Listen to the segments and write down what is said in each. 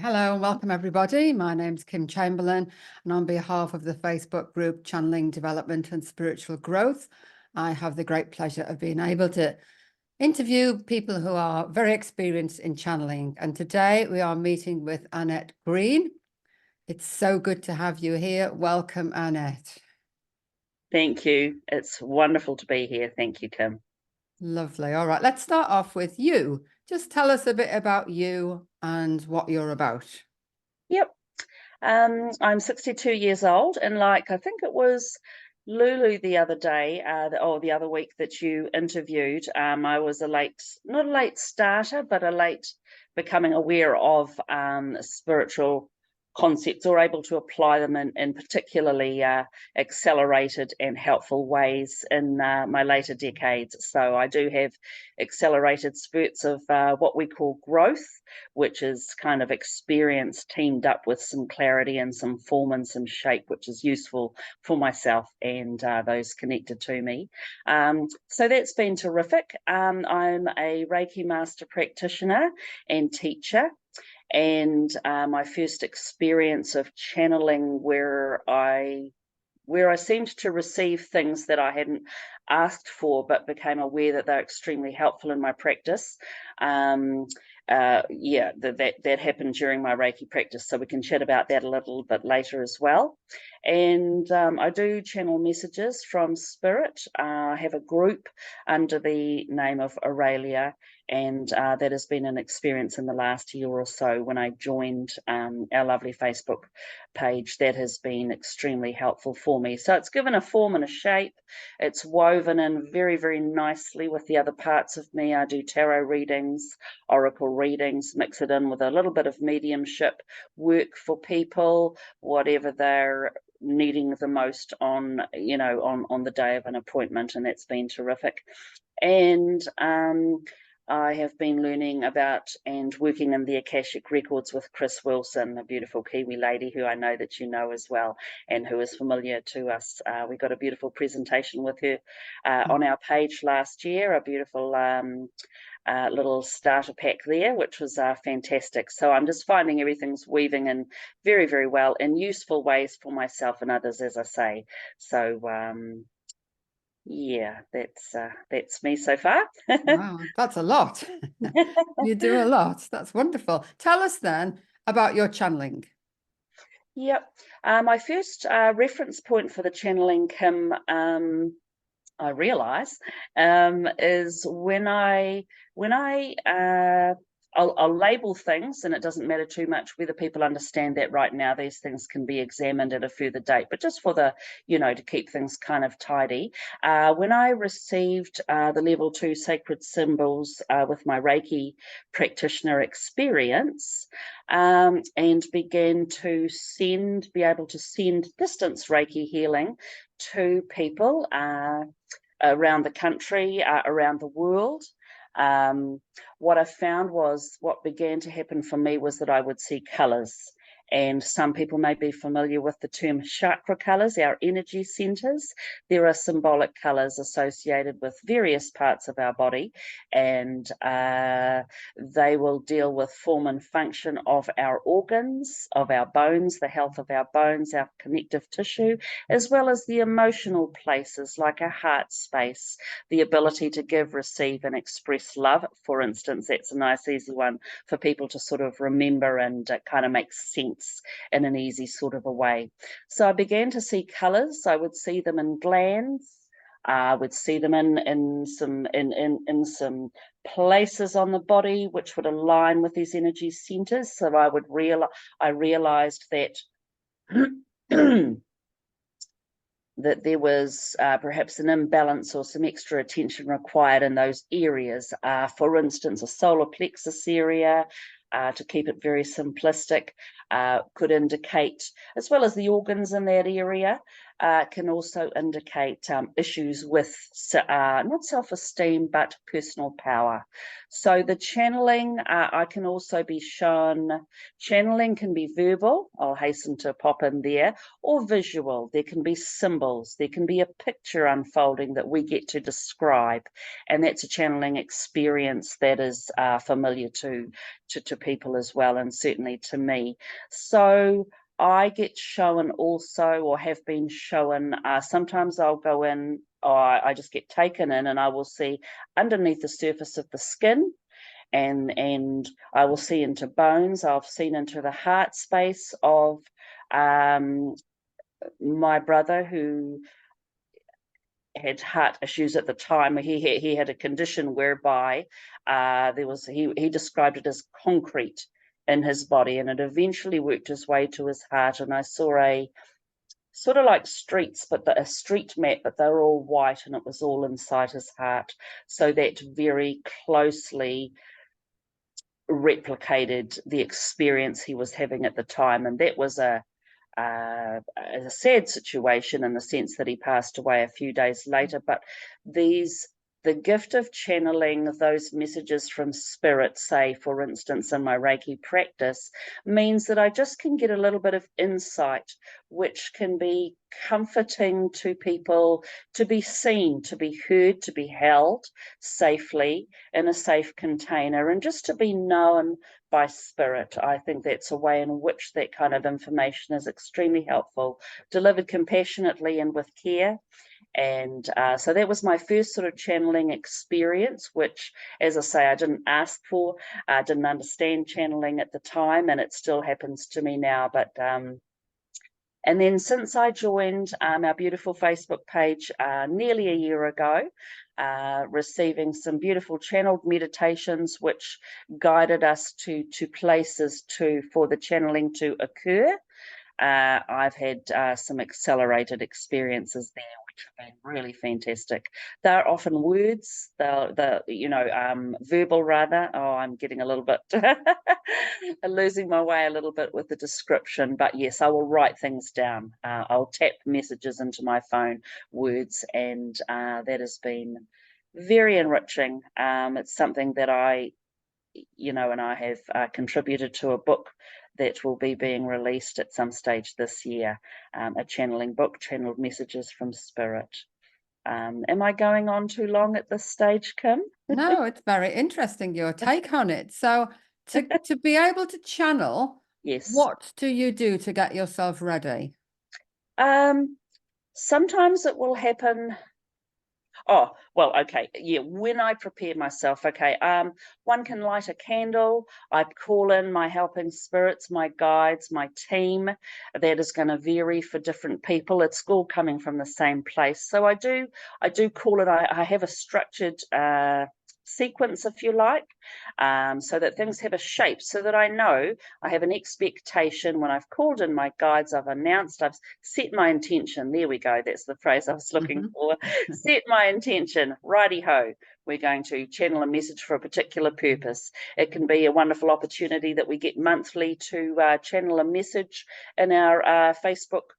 Hello and welcome everybody. My name's Kim Chamberlain, and on behalf of the Facebook group Channeling Development and Spiritual Growth, I have the great pleasure of being able to interview people who are very experienced in channeling. And today we are meeting with Annette Green. It's so good to have you here. Welcome, Annette. Thank you. It's wonderful to be here. Thank you, Kim. Lovely. All right, let's start off with you. Just tell us a bit about you and what you're about. Yep. I'm 62 years old, and I think it was Lulu the other day, the other week that you interviewed. I was not a late starter, but a late becoming aware of spiritual concepts, or able to apply them in particularly accelerated and helpful ways in my later decades. So I do have accelerated spurts of what we call growth, which is kind of experience teamed up with some clarity and some form and some shape, which is useful for myself and those connected to me. So that's been terrific. I'm a Reiki master practitioner and teacher. And my first experience of channeling where I seemed to receive things that I hadn't asked for, but became aware that they're extremely helpful in my practice. That happened during my Reiki practice, so we can chat about that a little bit later as well. And I do channel messages from spirit. I have a group under the name of Aurelia, and that has been an experience in the last year or so when I joined our lovely Facebook page. That has been extremely helpful for me. So it's given a form and a shape. It's woven in very, very nicely with the other parts of me. I do tarot readings, oracle readings, mix it in with a little bit of mediumship work for people, whatever they're needing the most on the day of an appointment, and that's been terrific. And I have been learning about and working in the Akashic Records with Chris Wilson, a beautiful Kiwi lady who I know that you know as well, and who is familiar to us. We got a beautiful presentation with her on our page last year, a beautiful little starter pack there, which was fantastic. So I'm just finding everything's weaving in very, very well in useful ways for myself and others, as I say. So yeah, that's me so far. Wow, that's a lot. You do a lot. That's wonderful. Tell us then about your channeling. Yep. My first reference point for the channeling, Kim, I realise, is when I'll label things, and it doesn't matter too much whether people understand that right now. These things can be examined at a further date, but just for to keep things kind of tidy. When I received the level 2 sacred symbols with my Reiki practitioner experience, and began to be able to send distance Reiki healing to people around the country, around the world. What I found was, what began to happen for me was that I would see colours. And some people may be familiar with the term chakra colours, our energy centres. There are symbolic colours associated with various parts of our body, and they will deal with form and function of our organs, of our bones, the health of our bones, our connective tissue, as well as the emotional places like our heart space, the ability to give, receive, and express love, for instance. That's a nice, easy one for people to sort of remember, and kind of make sense in an easy sort of a way. So I began to see colours. I would see them in glands. I would see them in some places on the body which would align with these energy centres. So I realised that that there was perhaps an imbalance or some extra attention required in those areas. For instance, a solar plexus area, to keep it very simplistic, could indicate, as well as the organs in that area, can also indicate issues with not self-esteem, but personal power. So the channeling, I can also be shown, channeling can be verbal, I'll hasten to pop in there, or visual. There can be symbols, there can be a picture unfolding that we get to describe, and that's a channeling experience that is familiar to people as well, and certainly to me. So I get shown also, or have been shown, sometimes I'll go in, or I just get taken in, and I will see underneath the surface of the skin, and I will see into bones. I've seen into the heart space of my brother, who had heart issues at the time. He had a condition whereby he described it as concrete in his body, and it eventually worked its way to his heart. And I saw a sort of like streets, but a street map, but they were all white, and it was all inside his heart. So that very closely replicated the experience he was having at the time, and that was a sad situation in the sense that he passed away a few days later. But the gift of channeling those messages from spirit, say, for instance, in my Reiki practice, means that I just can get a little bit of insight, which can be comforting to people, to be seen, to be heard, to be held safely in a safe container, and just to be known by spirit. I think that's a way in which that kind of information is extremely helpful, delivered compassionately and with care. And so that was my first sort of channeling experience, which, as I say, I didn't ask for. I didn't understand channeling at the time, and it still happens to me now. But and then since I joined our beautiful Facebook page nearly a year ago, receiving some beautiful channeled meditations which guided us to places for the channeling to occur, I've had some accelerated experiences there, which have been really fantastic. They're often words, they're verbal rather. Oh, I'm getting a little bit losing my way a little bit with the description, but yes, I will write things down. I'll tap messages into my phone, words, and that has been very enriching. It's something that and I have contributed to a book that will be being released at some stage this year, a channeling book, Channeled Messages from Spirit. Am I going on too long at this stage, Kim? No, it's very interesting, your take on it. So to be able to channel, Yes. what do you do to get yourself ready? Sometimes it will happen. Oh, well, okay. Yeah, when I prepare myself, okay, one can light a candle. I call in my helping spirits, my guides, my team. That is going to vary for different people. It's all coming from the same place. So I do call it, I have a structured sequence, if you like, so that things have a shape, so that I know I have an expectation. When I've called in my guides, I've announced, I've set my intention. There we go. That's the phrase I was looking for. Set my intention. Righty ho. We're going to channel a message for a particular purpose. It can be a wonderful opportunity that we get monthly to channel a message in our Facebook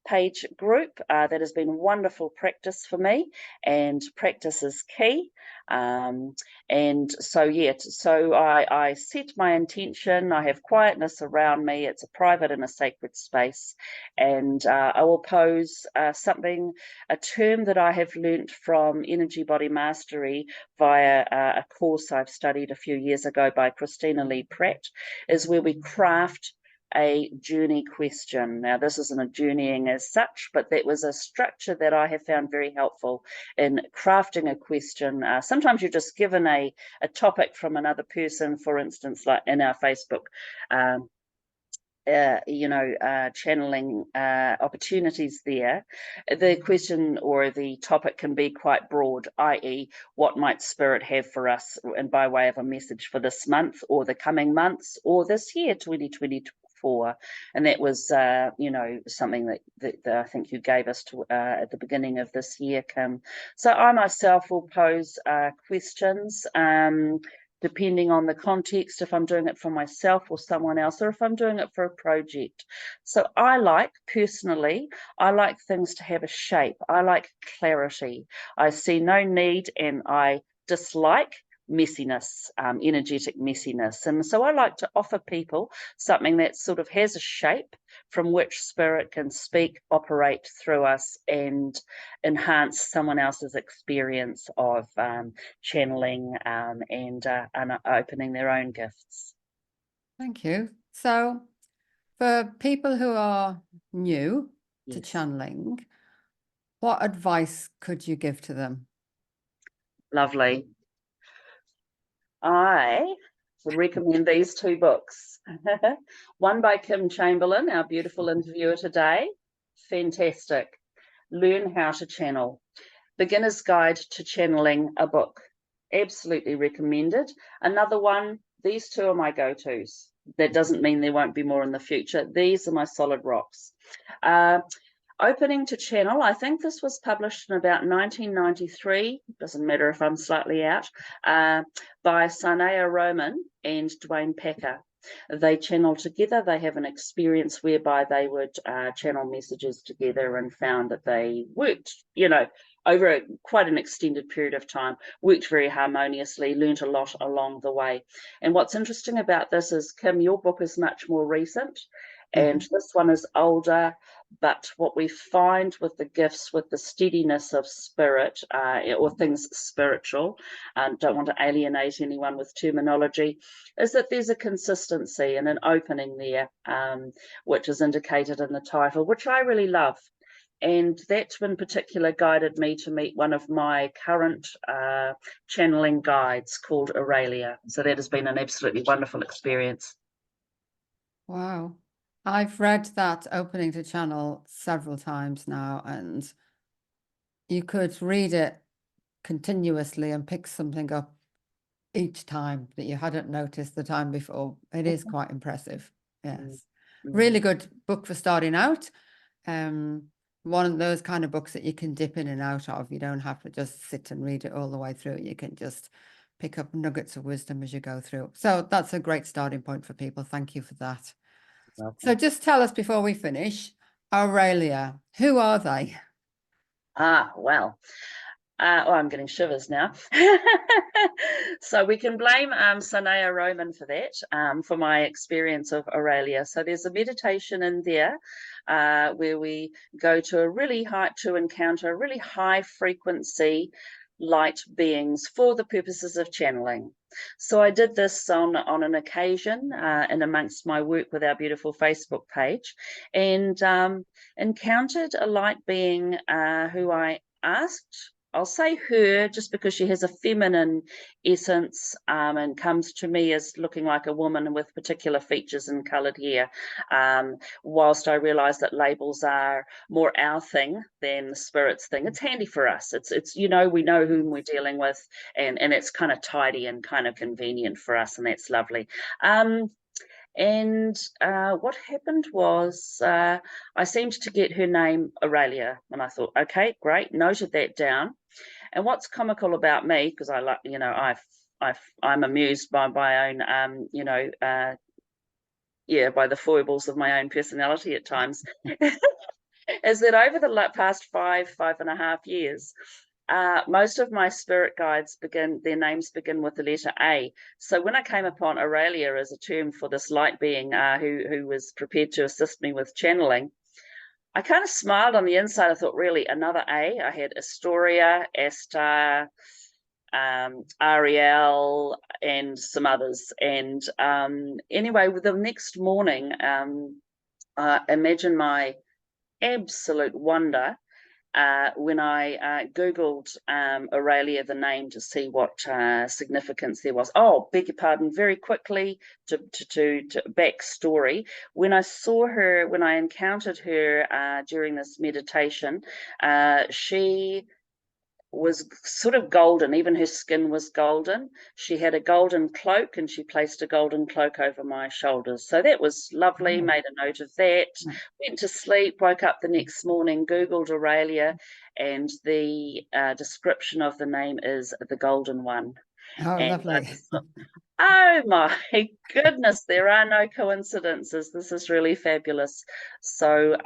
page group. That has been wonderful practice for me, and practice is key. And so, yeah, so I set my intention. I have quietness around me. It's a private and a sacred space. And I will pose a term that I have learnt from Energy Body Mastery via a course I've studied a few years ago by Christina Lee Pratt, is where we craft a journey question. Now, this isn't a journeying as such, but that was a structure that I have found very helpful in crafting a question. Sometimes you're just given a topic from another person, for instance, like in our Facebook channeling opportunities there. The question or the topic can be quite broad, i.e., what might Spirit have for us, and by way of a message for this month or the coming months or this year, 2024. And that was, something that I think you gave us at the beginning of this year, Kim. So I myself will pose questions. depending on the context, if I'm doing it for myself or someone else, or if I'm doing it for a project. So personally, I like things to have a shape. I like clarity. I see no need and I dislike messiness, energetic messiness. And so I like to offer people something that sort of has a shape from which spirit can speak, operate through us, and enhance someone else's experience of channeling and opening their own gifts. Thank you. So for people who are new to Yes. channeling, what advice could you give to them? Lovely. I would recommend these two books. One by Kim Chamberlain, our beautiful interviewer today. Fantastic. Learn How to Channel. Beginner's Guide to Channeling, a book. Absolutely recommended. Another one, these two are my go-tos. That doesn't mean there won't be more in the future. These are my solid rocks. Opening to Channel, I think this was published in about 1993, doesn't matter if I'm slightly out, by Sanaya Roman and Dwayne Packer. They channel together. They have an experience whereby they would channel messages together and found that they worked, over quite an extended period of time, worked very harmoniously, learnt a lot along the way. And what's interesting about this is, Kim, your book is much more recent, and this one is older. But what we find with the gifts, with the steadiness of spirit, or things spiritual, don't want to alienate anyone with terminology, is that there's a consistency and an opening there, which is indicated in the title, which I really love. And that in particular guided me to meet one of my current channeling guides called Aurelia. So that has been an absolutely wonderful experience. Wow. I've read that Opening to Channel several times now, and you could read it continuously and pick something up each time that you hadn't noticed the time before. It is quite impressive. Yes. Really good book for starting out. One of those kind of books that you can dip in and out of. You don't have to just sit and read it all the way through. You can just pick up nuggets of wisdom as you go through. So that's a great starting point for people. Thank you for that. Okay. So just tell us before we finish, Aurelia, who are they? Well, I'm getting shivers now. So we can blame Sanaya Roman for that, for my experience of Aurelia. So there's a meditation in there where we go to encounter really high frequency light beings for the purposes of channeling. So I did this on an occasion and amongst my work with our beautiful Facebook page, and encountered a light being who I asked, I'll say her just because she has a feminine essence and comes to me as looking like a woman with particular features and coloured hair. Whilst I realise that labels are more our thing than the spirit's thing, it's handy for us. It's we know whom we're dealing with, and it's kind of tidy and kind of convenient for us, and that's lovely. And what happened was I seemed to get her name Aurelia, and I thought, okay, great, noted that down. And what's comical about me, because I like, I'm amused by my own, by the foibles of my own personality at times, is that over the past 5.5 years, most of my spirit guides their names begin with the letter A. So when I came upon Aurelia as a term for this light being who was prepared to assist me with channeling, I kind of smiled on the inside. I thought, really, another A? I had Astoria, Astar, Ariel, and some others. And anyway, the next morning, imagine my absolute wonder when I Googled Aurelia, the name, to see what significance there was. Oh, beg your pardon, very quickly to backstory. When I encountered her during this meditation, she was sort of golden. Even her skin was golden. She had a golden cloak, and she placed a golden cloak over my shoulders. So that was lovely. Made a note of that. Went to sleep, woke up the next morning, Googled Aurelia, and the description of the name is the Golden One. Oh, And I lovely. just thought, oh my goodness, there are no coincidences. This is really fabulous. So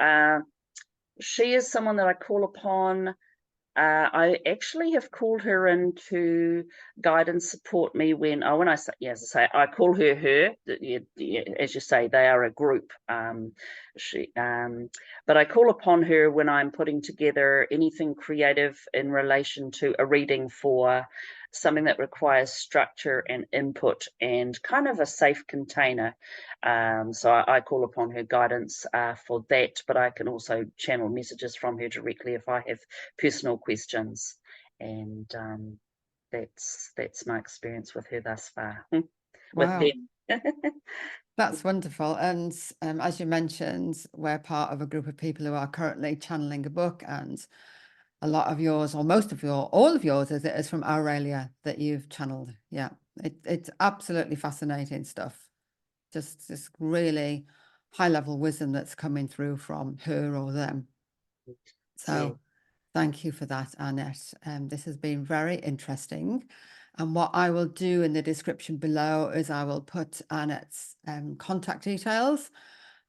she is someone that I call upon. I actually have called her in to guide and support me when I say, yeah, as I say, I call her her. As you say, they are a group. But I call upon her when I'm putting together anything creative in relation to a reading for something that requires structure and input and kind of a safe container. So I call upon her guidance for that, but I can also channel messages from her directly if I have personal questions. And that's my experience with her thus far. With Wow, them. that's wonderful. And as you mentioned, we're part of a group of people who are currently channeling a book, and a lot of yours, or most of all of yours, is it is from Aurelia that you've channeled. Yeah, it's absolutely fascinating stuff. Just really high level wisdom that's coming through from her or them. Yeah, So thank you for that, Annette. This has been very interesting. And what I will do in the description below is I will put Annette's contact details.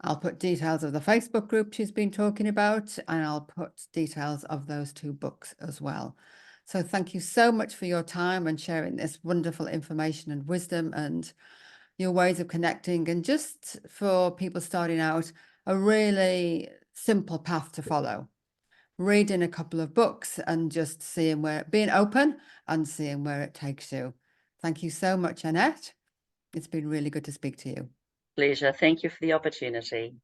I'll put details of the Facebook group she's been talking about, and I'll put details of those 2 books as well. So thank you so much for your time and sharing this wonderful information and wisdom and your ways of connecting, and just for people starting out, a really simple path to follow. Reading a couple of books and just seeing being open and seeing where it takes you. Thank you so much, Annette. It's been really good to speak to you. pleasure. Thank you for the opportunity.